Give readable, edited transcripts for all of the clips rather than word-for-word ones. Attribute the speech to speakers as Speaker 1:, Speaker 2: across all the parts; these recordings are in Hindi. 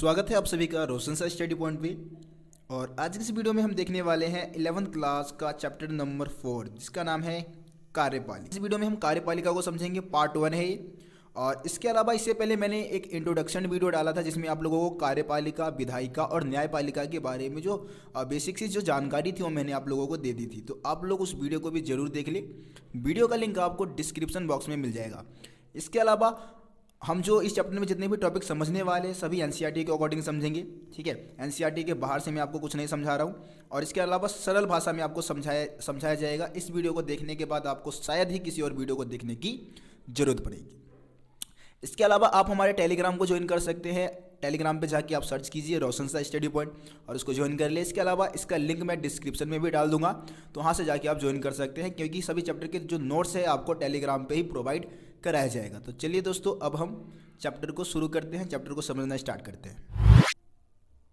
Speaker 1: स्वागत है आप सभी का रोशन सर स्टडी पॉइंट पे। और आज की इस वीडियो में हम देखने वाले हैं 11th क्लास का चैप्टर नंबर 4 जिसका नाम है कार्यपालिका। इस वीडियो में हम कार्यपालिका को समझेंगे, पार्ट 1 है ये। और इसके अलावा इससे पहले मैंने एक इंट्रोडक्शन वीडियो डाला था जिसमें आप लोगों को कार्यपालिका, विधायिका और न्यायपालिका के बारे में जो बेसिक सी जो जानकारी थी वो मैंने आप लोगों को दे दी थी। तो आप लोग उस वीडियो को भी जरूर देख ले। वीडियो का लिंक आपको डिस्क्रिप्शन बॉक्स में मिल जाएगा। इसके अलावा हम जो इस चैप्टर में जितने भी टॉपिक समझने वाले हैं सभी एनसीईआरटी के अकॉर्डिंग समझेंगे, ठीक है। एनसीईआरटी के बाहर से मैं आपको कुछ नहीं समझा रहा हूँ और इसके अलावा सरल भाषा में आपको समझाया जाएगा। इस वीडियो को देखने के बाद आपको शायद ही किसी और वीडियो को देखने की ज़रूरत पड़ेगी। इसके अलावा आप हमारे टेलीग्राम को ज्वाइन कर सकते हैं। टेलीग्राम पे जाके आप सर्च कीजिए रोशन सा स्टडी पॉइंट और उसको ज्वाइन कर ले। इसके अलावा इसका लिंक मैं डिस्क्रिप्शन में भी डाल दूंगा, तो वहाँ से जाके आप ज्वाइन कर सकते हैं क्योंकि सभी चैप्टर के जो नोट्स है आपको टेलीग्राम पे ही प्रोवाइड कराया जाएगा। तो चलिए दोस्तों, अब हम चैप्टर को शुरू करते हैं, चैप्टर को समझना स्टार्ट करते हैं।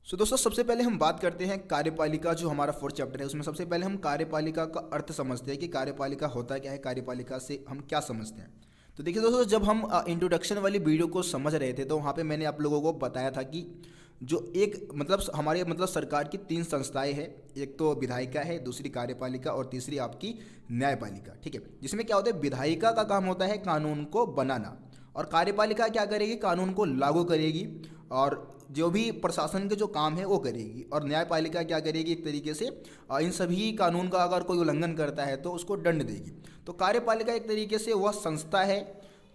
Speaker 1: सो दोस्तों, सबसे पहले हम बात करते हैं कार्यपालिका। जो हमारा 4th चैप्टर है उसमें सबसे पहले हम कार्यपालिका का अर्थ समझते हैं कि कार्यपालिका होता क्या है, कार्यपालिका से हम क्या समझते हैं। तो देखिए दोस्तों, जब हम इंट्रोडक्शन वाली वीडियो को समझ रहे थे तो वहाँ पे मैंने आप लोगों को बताया था कि जो एक हमारे सरकार की 3 संस्थाएं हैं। एक तो विधायिका है, दूसरी कार्यपालिका और तीसरी आपकी न्यायपालिका, ठीक है। जिसमें क्या होता है, विधायिका का काम होता है कानून को बनाना और कार्यपालिका क्या करेगी, कानून को लागू करेगी और जो भी प्रशासन के जो काम है वो करेगी। और न्यायपालिका क्या करेगी, एक तरीके से इन सभी कानून का अगर कोई उल्लंघन करता है तो उसको दंड देगी। तो कार्यपालिका एक तरीके से वह संस्था है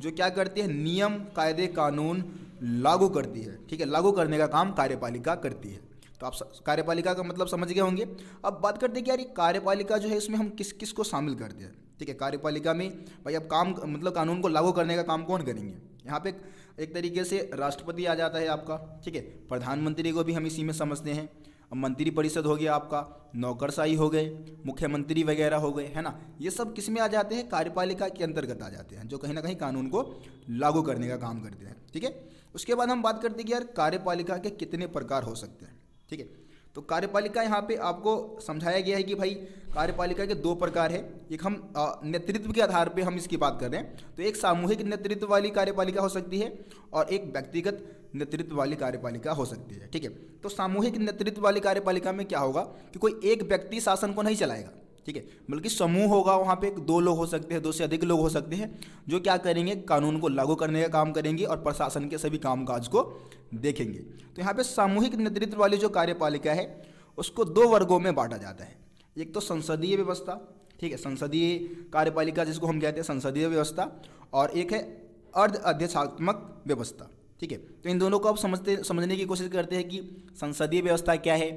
Speaker 1: जो क्या करती है, नियम, कायदे, कानून लागू करती है, ठीक है। लागू करने का काम कार्यपालिका करती है। तो आप कार्यपालिका का मतलब समझ गए होंगे। अब बात करते हैं कि यार ये कार्यपालिका जो है इसमें हम किस किस को शामिल करते हैं, ठीक है। कार्यपालिका में भाई अब काम कानून को लागू करने का काम कौन करेंगे। यहाँ पे एक तरीके से राष्ट्रपति आ जाता है आपका, ठीक है। प्रधानमंत्री को भी हम इसी में समझते हैं। अब मंत्री परिषद हो गया आपका, नौकरशाही हो गए, मुख्यमंत्री वगैरह हो गए, है ना। ये सब किस में आ जाते हैं, कार्यपालिका के अंतर्गत आ जाते हैं, जो कहीं ना कहीं कानून को लागू करने का काम करते हैं, ठीक है। उसके बाद हम बात करते हैं कि यार कार्यपालिका के कितने प्रकार हो सकते हैं, ठीक है। तो कार्यपालिका यहाँ पे आपको समझाया गया है कि भाई कार्यपालिका के 2 प्रकार है। एक हम नेतृत्व के आधार पे हम इसकी बात कर रहे हैं, तो एक सामूहिक नेतृत्व वाली कार्यपालिका हो सकती है और एक व्यक्तिगत नेतृत्व वाली कार्यपालिका हो सकती है, ठीक है। तो सामूहिक नेतृत्व वाली कार्यपालिका में क्या होगा कि कोई एक व्यक्ति शासन को नहीं चलाएगा, ठीक है, बल्कि समूह होगा। वहाँ पे 2 लोग हो सकते हैं, 2 से अधिक लोग हो सकते हैं जो क्या करेंगे, कानून को लागू करने का काम करेंगे और प्रशासन के सभी कामकाज को देखेंगे। तो यहाँ पे सामूहिक नेतृत्व वाली जो कार्यपालिका है उसको 2 वर्गों में बांटा जाता है। एक तो संसदीय व्यवस्था, ठीक है, संसदीय कार्यपालिका जिसको हम कहते हैं संसदीय व्यवस्था, और एक है अर्ध अध्यक्षात्मक व्यवस्था, ठीक है। तो इन दोनों को आप समझने की कोशिश करते हैं कि संसदीय व्यवस्था क्या है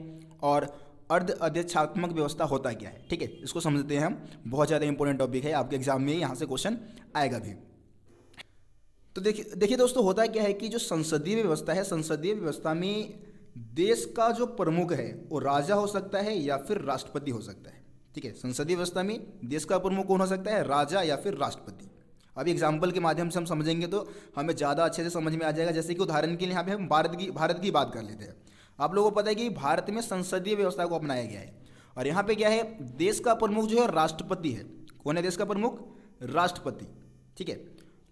Speaker 1: और अर्ध अध्यक्षात्मक व्यवस्था होता क्या है, ठीक है। इसको समझते हैं हम, बहुत ज़्यादा इंपॉर्टेंट टॉपिक है, आपके एग्जाम में यहाँ से क्वेश्चन आएगा भी। तो देखिए दोस्तों, होता क्या है कि जो संसदीय व्यवस्था है, संसदीय व्यवस्था में देश का जो प्रमुख है वो राजा हो सकता है या फिर राष्ट्रपति हो सकता है, ठीक है। संसदीय व्यवस्था में देश का प्रमुख कौन हो सकता है, राजा या फिर राष्ट्रपति। अभी एग्जाम्पल के माध्यम से हम समझेंगे तो हमें ज़्यादा अच्छे से समझ में आ जाएगा। जैसे कि उदाहरण के लिए यहाँ पे हम भारत की बात कर लेते हैं। आप लोगों को पता है कि भारत में संसदीय व्यवस्था को अपनाया गया है और यहाँ पे क्या है, देश का प्रमुख जो है राष्ट्रपति है। कौन है देश का प्रमुख, राष्ट्रपति, ठीक है।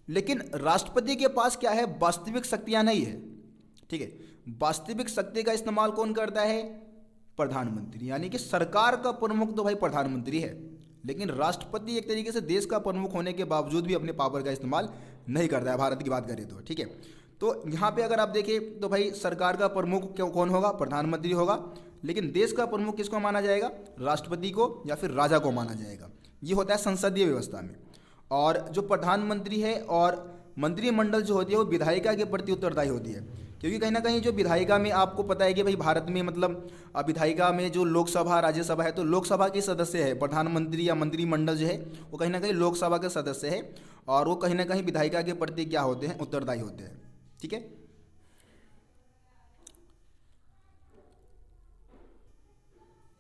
Speaker 1: लेकिन राष्ट्रपति के पास क्या है, वास्तविक शक्तियाँ नहीं है, ठीक है। वास्तविक शक्ति का इस्तेमाल कौन करता है, प्रधानमंत्री। यानी कि सरकार का प्रमुख तो भाई प्रधानमंत्री है, लेकिन राष्ट्रपति एक तरीके से देश का प्रमुख होने के बावजूद भी अपने पावर का इस्तेमाल नहीं करता है, भारत की बात करें तो, ठीक है। तो यहाँ पे अगर आप देखें तो भाई सरकार का प्रमुख कौन होगा, प्रधानमंत्री होगा, लेकिन देश का प्रमुख किसको माना जाएगा, राष्ट्रपति को या फिर राजा को माना जाएगा। ये होता है संसदीय व्यवस्था में। और जो प्रधानमंत्री है और मंत्रिमंडल जो होती है वो विधायिका के प्रति उत्तरदायी होती है, क्योंकि कहीं ना कहीं जो विधायिका में आपको पता है कि भाई भारत में विधायिका में जो लोकसभा, राज्यसभा है, तो लोकसभा के सदस्य है, प्रधानमंत्री या मंत्रिमंडल जो है वो कहीं ना कहीं लोकसभा के सदस्य है और वो कहीं ना कहीं विधायिका के प्रति क्या होते हैं, उत्तरदायी होते हैं, ठीक है।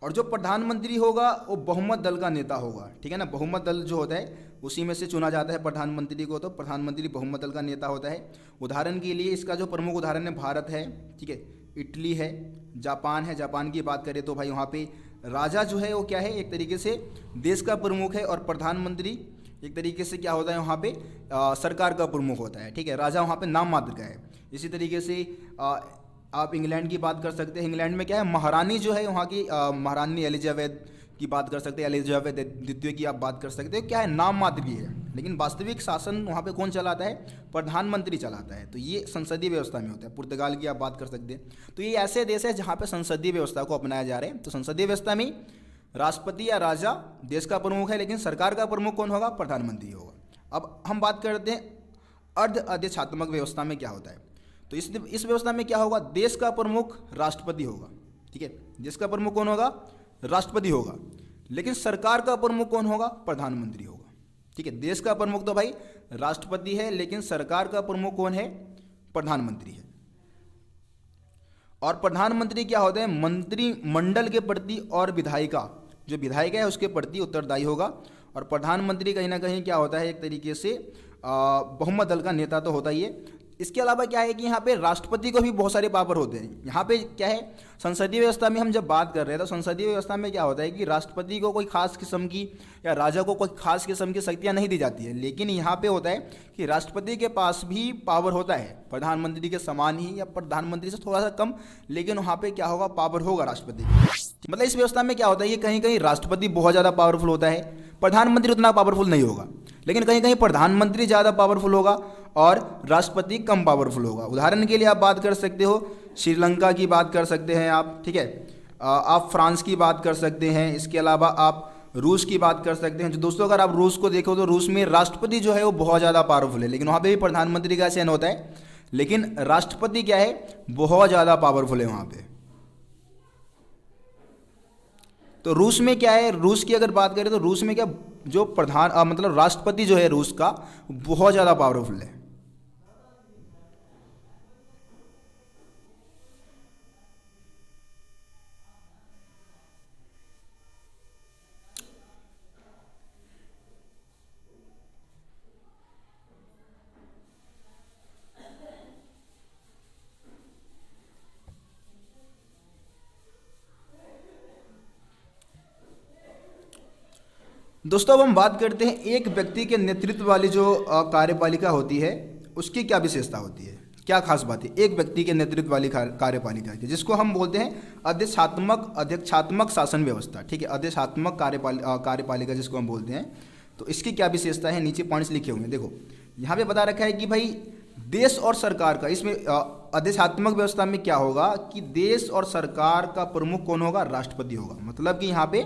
Speaker 1: और जो प्रधानमंत्री होगा वो बहुमत दल का नेता होगा, ठीक है ना। बहुमत दल जो होता है उसी में से चुना जाता है प्रधानमंत्री को, तो प्रधानमंत्री बहुमत दल का नेता होता है। उदाहरण के लिए इसका जो प्रमुख उदाहरण है भारत है, ठीक है, इटली है, जापान है। जापान की बात करें तो भाई वहाँ पे राजा जो है वो क्या है, एक तरीके से देश का प्रमुख है और प्रधानमंत्री एक तरीके से क्या होता है वहाँ पे सरकार का प्रमुख होता है, ठीक है। राजा वहाँ पे नाम मात्र का है। इसी तरीके से आप इंग्लैंड की बात कर सकते हैं। इंग्लैंड में क्या है, महारानी जो है वहाँ की महारानी एलिजाबेथ की बात कर सकते हैं, एलिजाबेथ द्वितीय की आप बात कर सकते हैं। क्या है, नाम मात्र की है, लेकिन वास्तविक शासन वहाँ पे कौन चलाता है, प्रधानमंत्री चलाता है। तो ये संसदीय व्यवस्था में होता है। पुर्तगाल की आप बात कर सकते हैं। तो ये ऐसे देश है जहाँ पे संसदीय व्यवस्था को अपनाया जा रहा है। तो संसदीय व्यवस्था में राष्ट्रपति या राजा देश का प्रमुख है, लेकिन सरकार का प्रमुख कौन होगा, प्रधानमंत्री होगा। अब हम बात करते हैं अर्ध अध्यक्षात्मक व्यवस्था में क्या होता है। तो इस व्यवस्था में क्या होगा, देश का प्रमुख राष्ट्रपति होगा, ठीक है, देश का प्रमुख कौन होगा, राष्ट्रपति होगा, लेकिन सरकार का प्रमुख कौन होगा, प्रधानमंत्री होगा, ठीक है। देश का प्रमुख तो भाई राष्ट्रपति है, लेकिन सरकार का प्रमुख कौन है, प्रधानमंत्री है। और प्रधानमंत्री क्या होता है, मंत्रिमंडल के प्रति और विधायिका, जो विधायिका है उसके प्रति उत्तरदायी होगा। और प्रधानमंत्री कहीं ना कहीं क्या होता है, एक तरीके से बहुमत दल का नेता तो होता ही है। इसके अलावा क्या है कि यहाँ पे राष्ट्रपति को भी बहुत सारे पावर होते हैं। यहाँ पे क्या है, संसदीय व्यवस्था में हम जब बात कर रहे हैं तो संसदीय व्यवस्था में क्या होता है कि राष्ट्रपति को कोई खास किस्म की या राजा को कोई खास किस्म की शक्तियाँ नहीं दी जाती है। लेकिन यहाँ पे होता है कि राष्ट्रपति के पास भी पावर होता है, प्रधानमंत्री के समान ही या प्रधानमंत्री से थोड़ा सा कम, लेकिन वहाँ पे क्या होगा, पावर होगा राष्ट्रपति। मतलब इस व्यवस्था में क्या होता है कि कहीं कहीं राष्ट्रपति बहुत ज़्यादा पावरफुल होता है, प्रधानमंत्री उतना पावरफुल नहीं होगा, लेकिन कहीं कहीं प्रधानमंत्री ज़्यादा पावरफुल होगा और राष्ट्रपति कम पावरफुल होगा। उदाहरण के लिए आप बात कर सकते हो, श्रीलंका की बात कर सकते हैं आप, ठीक है, आप फ्रांस की बात कर सकते हैं। इसके अलावा आप रूस की बात कर सकते हैं। जो दोस्तों अगर आप रूस को देखो तो रूस में राष्ट्रपति जो है वो बहुत ज़्यादा पावरफुल है, लेकिन वहाँ पे भी प्रधानमंत्री का चयन होता है, लेकिन राष्ट्रपति क्या है, बहुत ज़्यादा पावरफुल है वहाँ पे। तो रूस में क्या है, रूस की अगर बात करें तो रूस में क्या, जो मतलब राष्ट्रपति जो है रूस का बहुत ज़्यादा पावरफुल है। दोस्तों अब हम बात करते हैं एक व्यक्ति के नेतृत्व वाली जो कार्यपालिका होती है उसकी क्या विशेषता होती है, क्या खास बात है एक व्यक्ति के नेतृत्व वाली कार्यपालिका की, जिसको हम बोलते हैं अध्यक्षात्मक शासन व्यवस्था, ठीक है, अध्यक्षात्मक कार्यपालिका जिसको हम बोलते हैं। तो इसकी क्या विशेषता है, नीचे पॉइंट्स लिखे हुए हैं। देखो यहाँ पे बता रखा है कि भाई देश और सरकार का, इसमें अध्यक्षात्मक व्यवस्था में क्या होगा कि देश और सरकार का प्रमुख कौन होगा, राष्ट्रपति होगा। मतलब कि यहाँ पे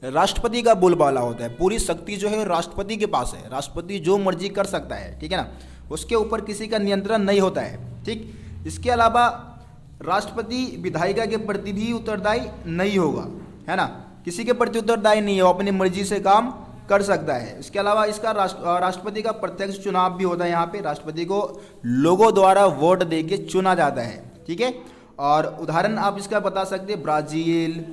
Speaker 1: राष्ट्रपति का बोलबाला होता है, पूरी शक्ति जो है राष्ट्रपति के पास है, राष्ट्रपति जो मर्जी कर सकता है, ठीक है ना, उसके ऊपर किसी का नियंत्रण नहीं होता है, ठीक। इसके अलावा राष्ट्रपति विधायिका के प्रति भी उत्तरदायी नहीं होगा, है ना, किसी के प्रति उत्तरदायी नहीं है, वो अपनी मर्जी से काम कर सकता है। इसके अलावा इसका राष्ट्रपति का प्रत्यक्ष चुनाव भी होता है। यहाँ पे राष्ट्रपति को लोगों द्वारा वोट देके चुना जाता है, ठीक है। और उदाहरण आप इसका बता सकते हैं, ब्राज़ील,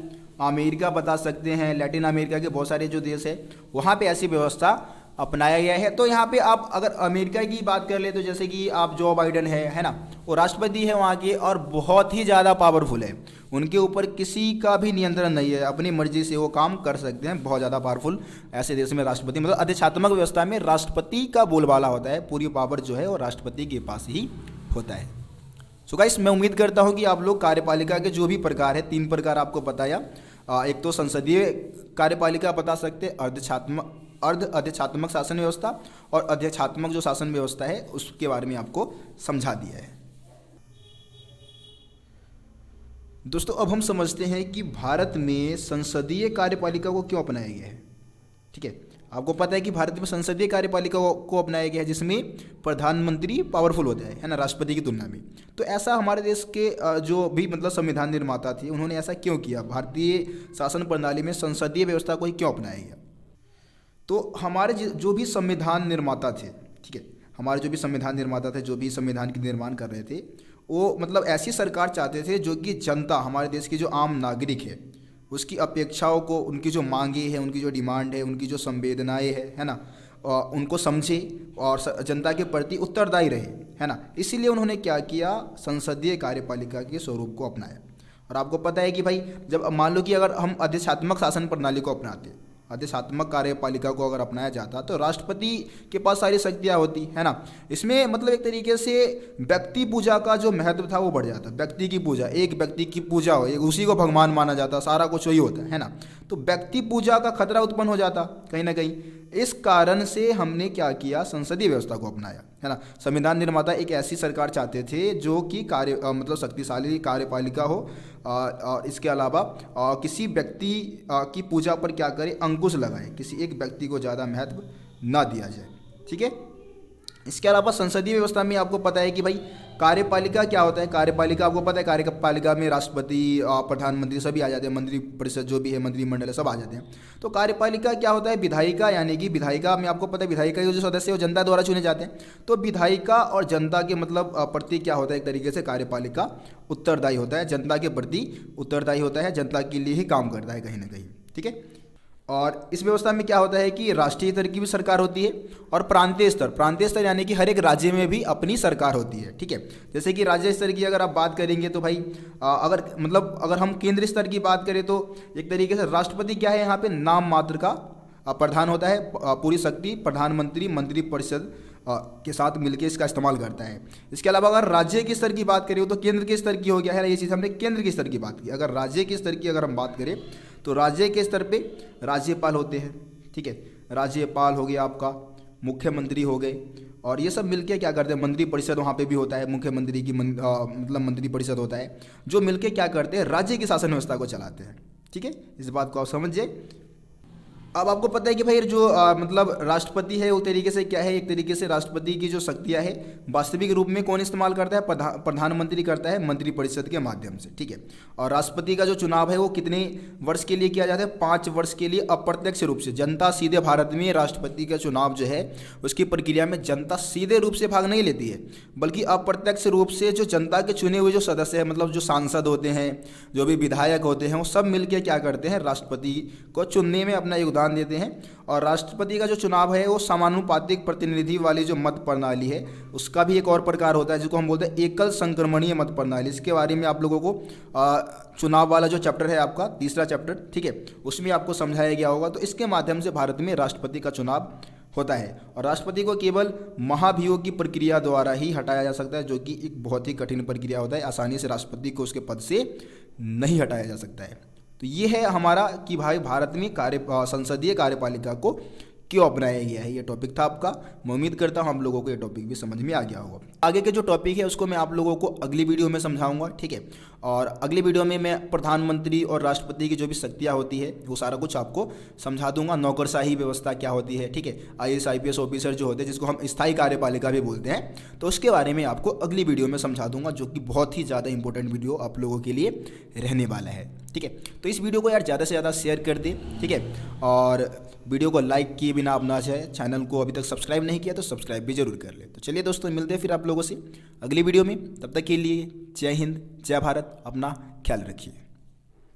Speaker 1: अमेरिका बता सकते हैं, लैटिन अमेरिका के बहुत सारे जो देश है वहाँ पे ऐसी व्यवस्था अपनाया गया है। तो यहाँ पे आप अगर अमेरिका की बात कर ले तो जैसे कि आप जो बाइडन है ना, वो राष्ट्रपति है वहाँ के और बहुत ही ज़्यादा पावरफुल है, उनके ऊपर किसी का भी नियंत्रण नहीं है, अपनी मर्जी से वो काम कर सकते हैं, बहुत ज़्यादा पावरफुल ऐसे देश में राष्ट्रपति, मतलब अध्यक्षात्मक व्यवस्था में राष्ट्रपति का बोलबाला होता है, पूरी पावर जो है वो राष्ट्रपति के पास ही होता है। सो गाइस मैं उम्मीद करता हूँ कि आप लोग कार्यपालिका के जो भी प्रकार है, 3 प्रकार आपको बताया, एक तो संसदीय कार्यपालिका बता सकते, अर्ध अध्यक्षात्मक शासन व्यवस्था और अध्यक्षात्मक जो शासन व्यवस्था है उसके बारे में आपको समझा दिया है। दोस्तों अब हम समझते हैं कि भारत में संसदीय कार्यपालिका को क्यों अपनाया गया है, ठीक है। आपको पता है कि भारत में संसदीय कार्यपालिका को अपनाया गया है जिसमें प्रधानमंत्री पावरफुल होता है ना, राष्ट्रपति की तुलना में। तो ऐसा हमारे देश के जो भी मतलब संविधान निर्माता थे उन्होंने ऐसा क्यों किया, भारतीय शासन प्रणाली में संसदीय व्यवस्था को ही क्यों अपनाया गया। तो हमारे जो भी संविधान निर्माता थे, ठीक है, हमारे जो भी संविधान निर्माता थे, जो भी संविधान की निर्माण कर रहे थे, वो मतलब ऐसी सरकार चाहते थे जो कि जनता, हमारे देश की जो आम नागरिक है उसकी अपेक्षाओं को, उनकी जो मांगे हैं, उनकी जो डिमांड है, उनकी जो संवेदनाएं है ना, उनको समझे और जनता के प्रति उत्तरदायी रहे, है ना। इसीलिए उन्होंने क्या किया, संसदीय कार्यपालिका के स्वरूप को अपनाया। और आपको पता है कि भाई जब मान लो कि अगर हम अध्यक्षात्मक शासन प्रणाली को अपनाते, आदेशात्मक कार्यपालिका को अगर अपनाया जाता तो राष्ट्रपति के पास सारी शक्तियाँ होती, है ना। इसमें मतलब एक तरीके से व्यक्ति पूजा का जो महत्व था वो बढ़ जाता। व्यक्ति की पूजा, एक व्यक्ति की पूजा हो, एक उसी को भगवान माना जाता, सारा कुछ वही होता है ना। तो व्यक्ति पूजा का खतरा उत्पन्न हो जाता कहीं ना कहीं। इस कारण से हमने क्या किया, संसदीय व्यवस्था को अपनाया, है ना। संविधान निर्माता एक ऐसी सरकार चाहते थे जो कि मतलब शक्तिशाली कार्यपालिका हो, और इसके अलावा किसी व्यक्ति की पूजा पर क्या करे, अंकुश लगाए, किसी एक व्यक्ति को ज़्यादा महत्व ना दिया जाए, ठीक है। इसके अलावा संसदीय व्यवस्था में आपको पता है कि भाई कार्यपालिका क्या होता है। कार्यपालिका आपको पता है, कार्यपालिका में राष्ट्रपति, प्रधानमंत्री सभी आ जाते हैं, मंत्री परिषद जो भी है, मंत्रिमंडल है, सब आ जाते हैं। तो कार्यपालिका क्या होता है, विधायिका, यानी कि विधायिका में आपको पता है विधायिका के जो सदस्य हैं वो जनता द्वारा चुने जाते हैं। तो विधायिका और जनता के मतलब प्रति क्या होता है, एक तरीके से कार्यपालिका उत्तरदायी होता है, जनता के प्रति उत्तरदायी होता है, जनता के लिए ही काम करता है कहीं ना कहीं, ठीक है। और इस व्यवस्था में क्या होता है कि राष्ट्रीय स्तर की भी सरकार होती है और प्रांतीय स्तर यानी कि हर एक राज्य में भी अपनी सरकार होती है, ठीक है। जैसे कि राज्य स्तर की अगर आप बात करेंगे तो भाई अगर हम केंद्रीय स्तर की बात करें तो एक तरीके से राष्ट्रपति क्या है, यहाँ पे नाम मात्र का प्रधान होता है, पूरी शक्ति प्रधानमंत्री मंत्रिपरिषद के साथ मिलकर इसका इस्तेमाल करता है। इसके अलावा अगर राज्य के स्तर की बात करें तो केंद्र के स्तर की हो गया है, ये चीज़ हमने केंद्र के स्तर की बात की। अगर राज्य के स्तर की अगर हम बात करें तो राज्य के स्तर पे राज्यपाल होते हैं, ठीक है। राज्यपाल हो गया आपका, मुख्यमंत्री हो गए, और ये सब मिलके क्या करते हैं, मंत्रिपरिषद वहाँ पे भी होता है, मुख्यमंत्री की मतलब मंत्रिपरिषद होता है, जो मिलके क्या करते हैं, राज्य की शासन व्यवस्था को चलाते हैं, ठीक है। इस बात को आप समझिए। अब आपको पता है कि भाई जो मतलब राष्ट्रपति है वो तरीके से क्या है, एक तरीके से राष्ट्रपति की जो शक्तियाँ है वास्तविक रूप में कौन इस्तेमाल करता है, प्रधानमंत्री करता है मंत्रिपरिषद के माध्यम से, ठीक है। और राष्ट्रपति का जो चुनाव है वो कितने वर्ष के लिए किया जाता है, 5 वर्ष के लिए अप्रत्यक्ष रूप से। जनता सीधे, भारत में राष्ट्रपति का चुनाव जो है उसकी प्रक्रिया में जनता सीधे रूप से भाग नहीं लेती है, बल्कि अप्रत्यक्ष रूप से जो जनता के चुने हुए जो सदस्य हैं, मतलब जो सांसद होते हैं, जो भी विधायक होते हैं, वो सब मिलकर क्या करते हैं, राष्ट्रपति को चुनने में अपना योगदान देते हैं। और राष्ट्रपति का जो चुनाव है वो समानुपातिक प्रतिनिधि वाली जो मत प्रणाली है उसका भी एक और प्रकार होता है जिसको हम बोलते हैं एकल संक्रमणीय मत प्रणाली। इसके बारे में आप लोगों को चुनाव वाला जो चैप्टर है आपका, तीसरा चैप्टर, ठीक है, उसमें आपको समझाया गया होगा। तो इसके माध्यम से भारत में राष्ट्रपति का चुनाव होता है, और राष्ट्रपति को केवल महाभियोग की प्रक्रिया द्वारा ही हटाया जा सकता है, जो कि एक बहुत ही कठिन प्रक्रिया होता है। आसानी से राष्ट्रपति को उसके पद से नहीं हटाया जा सकता है। तो ये है हमारा कि भाई भारत में संसदीय कार्यपालिका को क्यों अपनाया गया है। ये टॉपिक था आपका। मैं उम्मीद करता हूँ हम लोगों को ये टॉपिक भी समझ में आ गया होगा। आगे के जो टॉपिक है उसको मैं आप लोगों को अगली वीडियो में समझाऊंगा, ठीक है। और अगली वीडियो में मैं प्रधानमंत्री और राष्ट्रपति की जो भी शक्तियाँ होती है वो सारा कुछ आपको समझा दूंगा। नौकरशाही व्यवस्था क्या होती है, ठीक है, IAS IPS ऑफिसर जो होते हैं जिसको हम स्थायी कार्यपालिका भी बोलते हैं, तो उसके बारे में आपको अगली वीडियो में समझा दूंगा, जो कि बहुत ही ज़्यादा इंपॉर्टेंट वीडियो आप लोगों के लिए रहने वाला है, ठीक है। तो इस वीडियो को यार ज़्यादा से ज़्यादा शेयर कर दें, ठीक है। और वीडियो को लाइक किए बिना आप ना जाए, चैनल को अभी तक सब्सक्राइब नहीं किया तो सब्सक्राइब भी जरूर कर ले। तो चलिए दोस्तों, मिलते हैं फिर आप लोगों से अगली वीडियो में। तब तक के लिए जय हिंद, जय भारत, अपना ख्याल रखिए।